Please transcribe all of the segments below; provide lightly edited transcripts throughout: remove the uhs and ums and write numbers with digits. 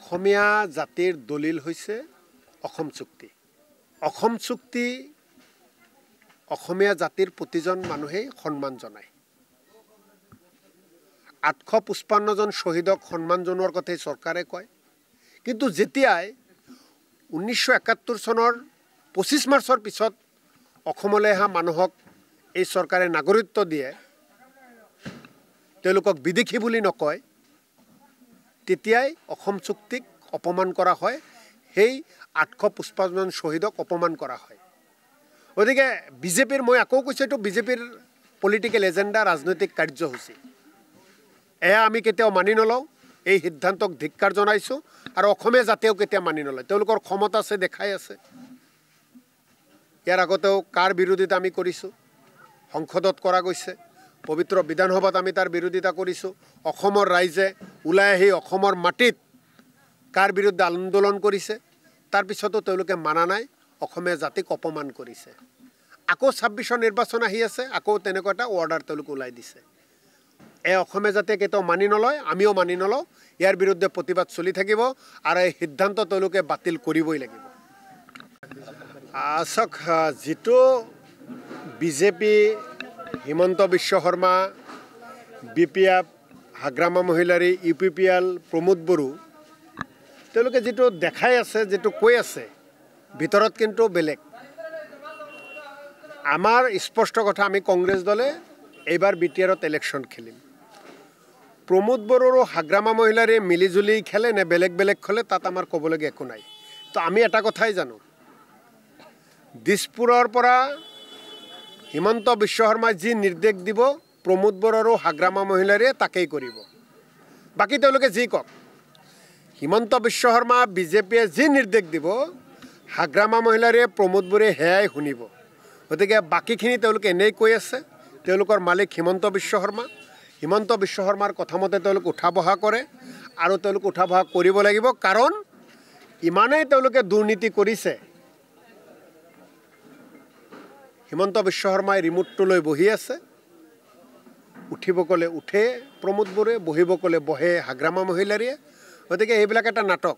অসমীয়া জাতিৰ দলিল হৈছে অসম চুক্তি। অসম চুক্তি অসমীয়া জাতিৰ প্ৰতিজন মানুহেই সন্মান জনায়। 855 জন শ্বহীদক সন্মান জনোৱাৰ কথাই চৰকাৰে কয়, কিন্তু যেতিয়াই 1971 চনৰ 25 মাৰ্চৰ পিছত অসমলৈ অহা মানুহক এই চৰকাৰে নাগৰিকত্ব দিয়ে, তেওঁলোকক বিদেশী বুলি নকয়, তেতিয়াই অসম চুক্তিক অপমান কৰা হয়, সেই 855 জন শ্বহীদক অপমান কৰা হয়। গতিকে বিজেপিৰ, মই আকৌ কৈছোঁ, এইটো বিজেপিৰ পলিটিকেল এজেণ্ডা, ৰাজনৈতিক কাৰ্যসূচী। এয়া আমি কেতিয়াও মানি নলওঁ। এই সিদ্ধান্তক ধিক্কাৰ জনাইছোঁ আৰু অসমীয়া জাতিয়েও কেতিয়াও মানি নলয়। তেওঁলোকৰ ক্ষমতা আছে, দেখাই আছে। ইয়াৰ আগতেও কাৰ বিৰোধিতা আমি কৰিছোঁ, সংসদত কৰা গৈছে, পবিত্ৰ বিধানসভাত আমি তাৰ বিৰোধিতা কৰিছোঁ। অসমৰ ৰাইজে ওলাই আহি অসমৰ মাটিত কাৰ বিৰুদ্ধে আন্দোলন কৰিছে, তাৰপিছতো তেওঁলোকে মানা নাই, অসমীয়া জাতিক অপমান কৰিছে। আকৌ 26 নিৰ্বাচন আহি আছে, আকৌ তেনেকুৱা এটা অৰ্ডাৰ তেওঁলোকে ওলাই দিছে। অসমীয়া জাতিয়ে কেতিয়াও মানি নলয়, আমিও মানি নলওঁ। ইয়াৰ বিৰুদ্ধে প্ৰতিবাদ চলি থাকিব আৰু এই সিদ্ধান্ত তেওঁলোকে বাতিল কৰিবই লাগিব। চাওক, যিটো BJP, Himanta Biswa Sarma, BPF, Hagrama Mohilary, UPPL, Pramod Bodo, তেওঁলোকে যিটো দেখাই আছে, যিটো কৈ আছে, ভিতৰত কিন্তু বেলেগ। আমাৰ স্পষ্ট কথা, আমি কংগ্ৰেছ দলে এইবাৰ BTRত ইলেকশ্যন খেলিম। প্ৰমোদ বড়ো আৰু হাগ্ৰামা মহিলাৰে মিলিজুলি খেলে নে বেলেগ বেলেগ খেলে, তাত আমাৰ ক'বলগীয়া একো নাই। তো আমি এটা কথাই জানো, দিছপুৰৰ পৰা হিমন্ত বিশ্ব শৰ্মাই যি নিৰ্দেশ দিব, প্ৰমোদ বড়ো আৰু হাগ্ৰামা মহিলাৰে তাকেই কৰিব। বাকী তেওঁলোকে যি কওক, হিমন্ত বিশ্ব শৰ্মা, বিজেপিয়ে যি নিৰ্দেশ দিব, হাগ্ৰামা মহিলাৰে, প্ৰমোদ বড়োৱে সেয়াই শুনিব। গতিকে বাকীখিনি তেওঁলোকে এনেই কৈ আছে। তেওঁলোকৰ মালিক হিমন্ত বিশ্ব শৰ্মা। হিমন্ত বিশ্ব শৰ্মাৰ কথামতে তেওঁলোক উঠা বহা কৰে আৰু তেওঁলোক উঠা বহা কৰিব লাগিব, কাৰণ ইমানেই তেওঁলোকে দুৰ্নীতি কৰিছে। হিমন্ত বিশ্ব শৰ্মাই ৰিমোটটো লৈ বহি আছে, উঠিব ক'লে উঠে প্ৰমোদ বড়োৱে, বহিব ক'লে বহে হাগ্ৰামা মহিলাৰীয়ে। গতিকে এইবিলাক এটা নাটক।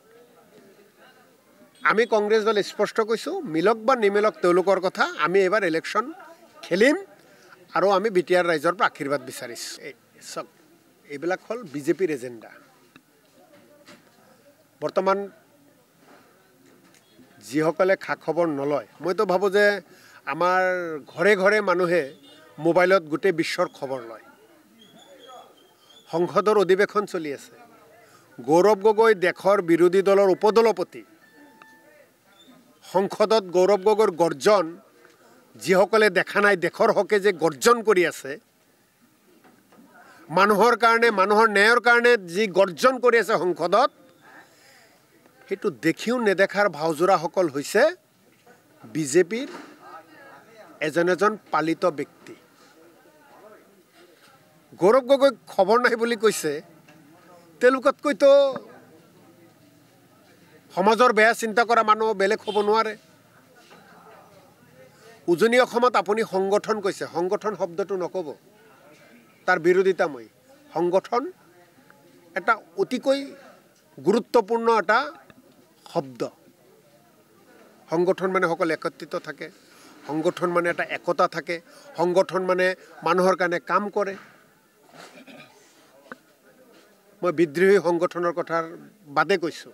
আমি কংগ্ৰেছ দলে স্পষ্ট কৈছোঁ, মিলক বা নিমিলক তেওঁলোকৰ কথা, আমি এইবাৰ ইলেকশ্যন খেলিম আৰু আমি BTR ৰাইজৰ পৰা আশীৰ্বাদ বিচাৰিছোঁ। চাওক, এইবিলাক হ'ল বিজেপিৰ এজেণ্ডা। বৰ্তমান যিসকলে খা খবৰ নলয়, মইতো ভাবোঁ যে আমাৰ ঘৰে ঘৰে মানুহে মোবাইলত গোটেই বিশ্বৰ খবৰ লয়। সংসদৰ অধিৱেশন চলি আছে, গৌৰৱ গগৈ দেশৰ বিৰোধী দলৰ উপদলপতি। সংসদত গৌৰৱ গগৈৰ গৰ্জন যিসকলে দেখা নাই, দেশৰ হকে যে গৰ্জন কৰি আছে, মানুহৰ কাৰণে, মানুহৰ ন্যায়ৰ কাৰণে যি গৰ্জন কৰি আছে সংসদত, সেইটো দেখিও নেদেখাৰ ভাওজোৰাসকল হৈছে বিজেপিৰ এজন এজন পালিত ব্যক্তি। গৌৰৱ গগৈক খবৰ নাই বুলি কৈছে, তেওঁলোকতকৈতো সমাজৰ বেয়া চিন্তা কৰা মানুহ বেলেগ হ'ব নোৱাৰে। উজনি অসমত আপুনি সংগঠন কৈছে, সংগঠন শব্দটো নক'ব, তাৰ বিৰোধিতা মই। সংগঠন এটা অতিকৈ গুৰুত্বপূৰ্ণ এটা শব্দ। সংগঠন মানে সকলো একত্ৰিত থাকে, সংগঠন মানে এটা একতা থাকে, সংগঠন মানে মানুহৰ কাৰণে কাম কৰে। মই বিদ্ৰোহী সংগঠনৰ কথাৰ বাদে কৈছোঁ,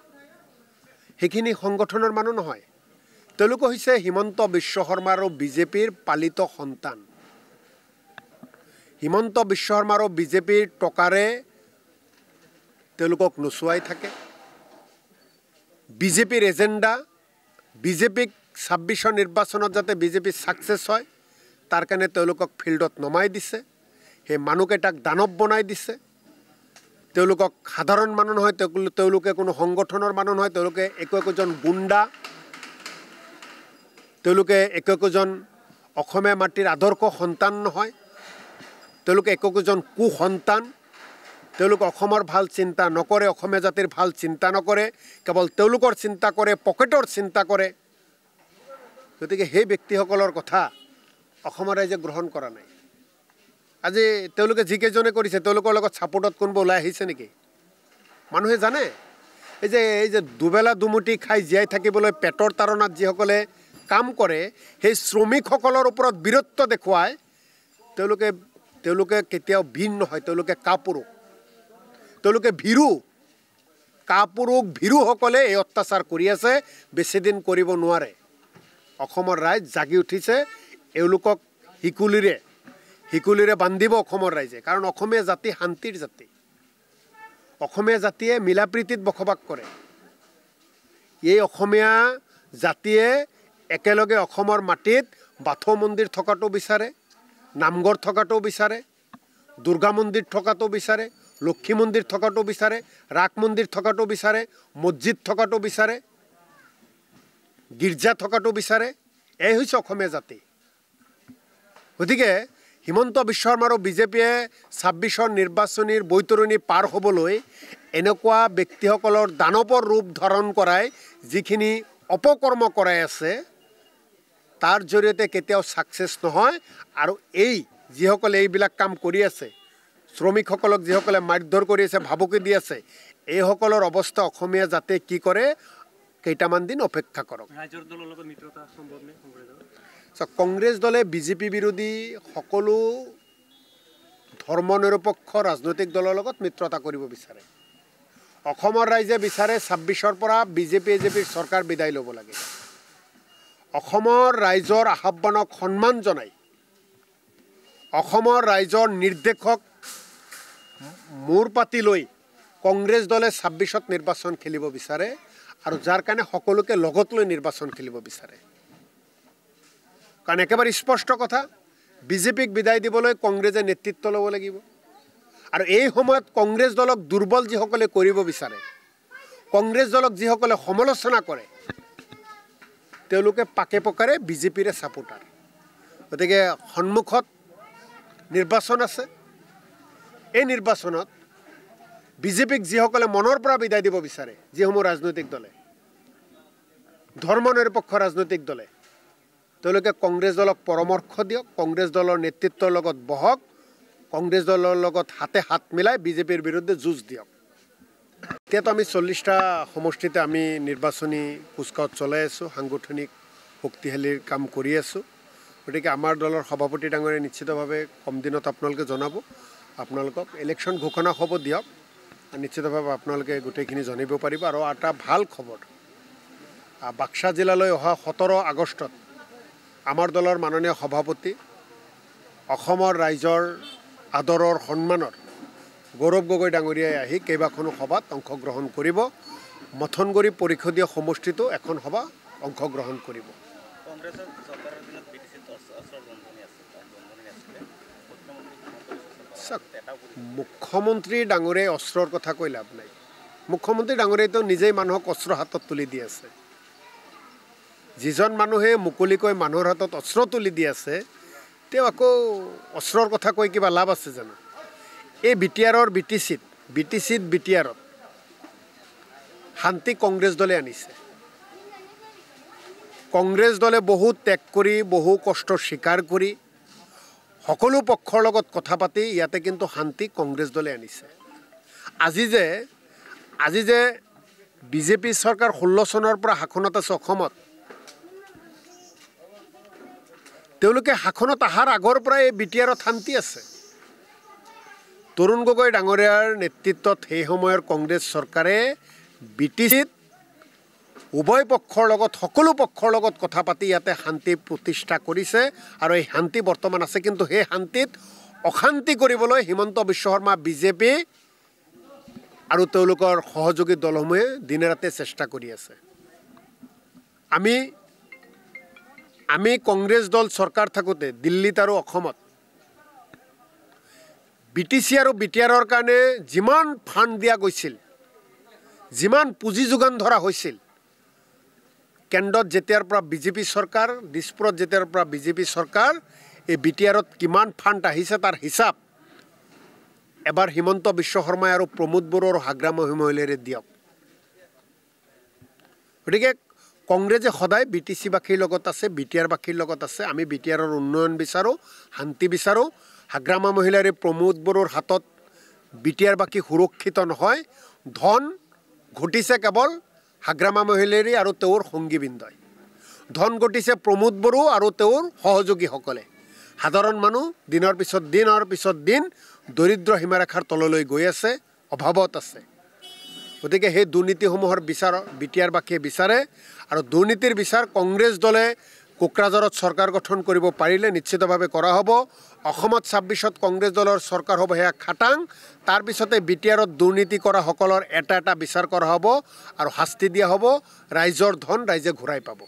সেইখিনি সংগঠনৰ মানুহ নহয়। তেওঁলোক হৈছে হিমন্ত বিশ্ব শৰ্মা আৰু বিজেপিৰ পালিত সন্তান। হিমন্ত বিশ্ব শৰ্মা আৰু বিজেপিৰ টকাৰে তেওঁলোকক নোচোৱাই থাকে। বিজেপিৰ এজেণ্ডা, বিজেপিক 26 নিৰ্বাচনত যাতে বিজেপি ছাকচেছ হয়, তাৰ কাৰণে তেওঁলোকক ফিল্ডত নমাই দিছে। সেই মানুহকেইটাক দানৱ বনাই দিছে। তেওঁলোকক সাধাৰণ মানুহ নহয়, তেওঁলোকে কোনো সংগঠনৰ মানুহ নহয়, তেওঁলোকে একো একোজন গুণ্ডা, তেওঁলোকে একো একোজন অসমীয়া মাটিৰ আদৰ্শ সন্তান নহয়, তেওঁলোকে একো একোজন কুসন্তান। তেওঁলোকে অসমৰ ভাল চিন্তা নকৰে, অসমীয়া জাতিৰ ভাল চিন্তা নকৰে, কেৱল তেওঁলোকৰ চিন্তা কৰে, পকেটৰ চিন্তা কৰে। গতিকে সেই ব্যক্তিসকলৰ কথা অসমৰ ৰাইজে গ্ৰহণ কৰা নাই। আজি তেওঁলোকে যিকেইজনে কৰিছে, তেওঁলোকৰ লগত ছাপোৰ্টত কোনোবা ওলাই আহিছে নেকি? মানুহে জানে এই যে দুবেলা দুমুঠি খাই জীয়াই থাকিবলৈ পেটৰ তাৰণাত যিসকলে কাম কৰে সেই শ্ৰমিকসকলৰ ওপৰত বীৰত্ব দেখুৱায় তেওঁলোকে কেতিয়াও বীৰ নহয়, তেওঁলোকে কাপুৰুষ, তেওঁলোকে ভীৰু। কাপুৰুষ ভীৰুসকলে এই অত্যাচাৰ কৰি আছে, বেছিদিন কৰিব নোৱাৰে। অসমৰ ৰাইজ জাগি উঠিছে, এওঁলোকক শিকুলিৰে বান্ধিব অসমৰ ৰাইজে। কাৰণ অসমীয়া জাতি শান্তিৰ জাতি, অসমীয়া জাতিয়ে মিলাপ্ৰীতিত বসবাস কৰে। এই অসমীয়া জাতিয়ে একেলগে অসমৰ মাটিত বাথৌ মন্দিৰ থকাটো বিচাৰে, নামঘৰ থকাটো বিচাৰে, দুৰ্গা মন্দিৰ থকাটো বিচাৰে, লক্ষী মন্দিৰ থকাটো বিচাৰে, ৰাস মন্দিৰ থকাটো বিচাৰে, মছজিদ থকাটো বিচাৰে, গীৰ্জা থকাটো বিচাৰে। এই হৈছে অসমীয়া জাতি। গতিকে হিমন্ত বিশ্ব শৰ্মা আৰু বিজেপিয়ে ২৬ৰ নিৰ্বাচনীৰ বৈতৰণি পাৰ হ'বলৈ এনেকুৱা ব্যক্তিসকলৰ দানৱৰ ৰূপ ধাৰণ কৰাই যিখিনি অপকৰ্ম কৰাই আছে তাৰ জৰিয়তে কেতিয়াও ছাকচেছ নহয়। আৰু যিসকলে এইবিলাক কাম কৰি আছে, শ্ৰমিকসকলক যিসকলে মাৰধৰ কৰি আছে, ভাবুকি দি আছে, এইসকলৰ অৱস্থা অসমীয়া জাতিয়ে কি কৰে কেইটামান দিন অপেক্ষা কৰক। কংগ্ৰেছ দলে বিজেপি বিৰোধী সকলো ধৰ্মনিৰপেক্ষ ৰাজনৈতিক দলৰ লগত মিত্ৰতা কৰিব বিচাৰে। অসমৰ ৰাইজে বিচাৰে ২৬ৰ পৰা বিজেপিৰ চৰকাৰ বিদায় ল'ব লাগে। অসমৰ ৰাইজৰ আহ্বানক সন্মান জনাই অসমৰ ৰাইজৰ নিৰ্দেশক মূৰ পাতি লৈ কংগ্ৰেছ দলে ২৬ত নিৰ্বাচন খেলিব বিচাৰে আৰু যাৰ কাৰণে সকলোকে লগত লৈ নিৰ্বাচন খেলিব বিচাৰে। কাৰণ একেবাৰে স্পষ্ট কথা, বিজেপিক বিদায় দিবলৈ কংগ্ৰেছে নেতৃত্ব ল'ব লাগিব। আৰু এই সময়ত কংগ্ৰেছ দলক দুৰ্বল যিসকলে কৰিব বিচাৰে, কংগ্ৰেছ দলক যিসকলে সমালোচনা কৰে, তেওঁলোকে পাকে পকাৰে বিজেপিৰে ছাপোৰ্টাৰ। গতিকে সন্মুখত নিৰ্বাচন আছে। এই নিৰ্বাচনত বিজেপিক যিসকলে মনৰ পৰা বিদায় দিব বিচাৰে, যিসমূহ ৰাজনৈতিক দলে, ধৰ্মনিৰপেক্ষ ৰাজনৈতিক দলে, তেওঁলোকে কংগ্ৰেছ দলক পৰামৰ্শ দিয়ক, কংগ্ৰেছ দলৰ নেতৃত্বৰ লগত বহক, কংগ্ৰেছ দলৰ লগত হাতে হাত মিলাই বিজেপিৰ বিৰুদ্ধে যুঁজ দিয়ক। এতিয়াতো আমি ৪০টা সমষ্টিতে আমি নিৰ্বাচনী কুচকাৱাজ চলাই আছোঁ, সাংগঠনিক শক্তিশালীৰ কাম কৰি আছোঁ। গতিকে আমাৰ দলৰ সভাপতি ডাঙৰীয়ে নিশ্চিতভাৱে কম দিনত আপোনালোকে জনাব, আপোনালোকক ইলেকশ্যন ঘোষণা হ'ব দিয়ক, নিশ্চিতভাৱে আপোনালোকে গোটেইখিনি জানিব পাৰিব। আৰু এটা ভাল খবৰ, বাক্সা জিলালৈ অহা ১৭ আগষ্টত আমাৰ দলৰ মাননীয় সভাপতি, অসমৰ ৰাইজৰ আদৰৰ সন্মানৰ গৌৰৱ গগৈ ডাঙৰীয়াই আহি কেইবাখনো সভাত অংশগ্ৰহণ কৰিব। মথনগুৰি পৰিষদীয় সমষ্টিতো এখন সভা অংশগ্ৰহণ কৰিব। মুখ্যমন্ত্ৰী ডাঙৰীয়াই অস্ত্ৰৰ কথা কৈ লাভ নাই। মুখ্যমন্ত্ৰী ডাঙৰীয়াইতো নিজেই মানুহক অস্ত্ৰ হাতত তুলি দি আছে। যিজন মানুহে মুকলিকৈ মানুহৰ হাতত অস্ত্ৰ তুলি দি আছে, তেওঁ আকৌ অস্ত্ৰৰ কথা কৈ কিবা লাভ আছে জানো? এই বিটিআৰৰ বিটিআৰত শান্তি কংগ্ৰেছ দলে আনিছে। কংগ্ৰেছ দলে বহু ত্যাগ কৰি, বহু কষ্ট স্বীকাৰ কৰি, সকলো পক্ষৰ লগত কথা পাতি ইয়াতে কিন্তু শান্তি কংগ্ৰেছ দলে আনিছে। আজি যে বিজেপি চৰকাৰ ১৬ চনৰ পৰা শাসনত আছে অসমত, তেওঁলোকে শাসনত অহাৰ আগৰ পৰাই এই বিটিআৰত শান্তি আছে। তৰুণ গগৈ ডাঙৰীয়াৰ নেতৃত্বত সেই সময়ৰ কংগ্ৰেছ চৰকাৰে বিটিচিত উভয় পক্ষৰ লগত, সকলো পক্ষৰ লগত কথা পাতি ইয়াতে শান্তি প্ৰতিষ্ঠা কৰিছে। আৰু এই শান্তি বৰ্তমান আছে। কিন্তু সেই শান্তিত অশান্তি কৰিবলৈ হিমন্ত বিশ্ব শৰ্মা, বিজেপি আৰু তেওঁলোকৰ সহযোগী দলসমূহে দিনে ৰাতে চেষ্টা কৰি আছে। আমি কংগ্ৰেছ দল চৰকাৰ থাকোঁতে দিল্লীত আৰু অসমত বিটিচি আৰু বিটিআৰৰ কাৰণে যিমান ফাণ্ড দিয়া গৈছিল, যিমান পুঁজি যোগান ধৰা হৈছিল, কেন্দ্ৰত যেতিয়াৰ পৰা বিজেপি চৰকাৰ, দিছপুৰত যেতিয়াৰ পৰা বিজেপি চৰকাৰ, এই বিটিআৰত কিমান ফাণ্ড আহিছে তাৰ হিচাপ এবাৰ হিমন্ত বিশ্ব শৰ্মাই আৰু প্ৰমোদ বড়ো আৰু হাগ্ৰাম মহিমহিলেৰে দিয়ক। গতিকে কংগ্ৰেছে সদায় বিটিচিবাসীৰ লগত আছে, বিটিআৰবাসীৰ লগত আছে। আমি বিটিআৰৰ উন্নয়ন বিচাৰোঁ, শান্তি বিচাৰোঁ। হাগ্ৰামা মহিলাৰে প্ৰমোদ বড়োৰ হাতত বিটিআৰবাসী সুৰক্ষিত নহয়, ধন ঘটিছে কেৱল হাগ্ৰামা মহিলাৰী আৰু তেওঁৰ সংগীবৃন্দই। ধন ঘটিছে প্ৰমোদ বড়ো আৰু তেওঁৰ সহযোগীসকলে। সাধাৰণ মানুহ দিনৰ পিছত দিন দৰিদ্ৰ সীমাৰেখাৰ তললৈ গৈ আছে, অভাৱত আছে। গতিকে সেই দুৰ্নীতিসমূহৰ বিচাৰ বিটিআৰবাসীয়ে বিচাৰে আৰু দুৰ্নীতিৰ বিচাৰ কংগ্ৰেছ দলে কোকৰাঝাৰত চৰকাৰ গঠন কৰিব পাৰিলে নিশ্চিতভাৱে কৰা হ'ব। অসমত ২৬ত কংগ্ৰেছ দলৰ চৰকাৰ হ'ব, সেয়া খাটাং। তাৰপিছতে বিটিআৰত দুৰ্নীতি কৰা সকলৰ এটা এটা বিচাৰ কৰা হ'ব আৰু শাস্তি দিয়া হ'ব। ৰাইজৰ ধন ৰাইজে ঘূৰাই পাব।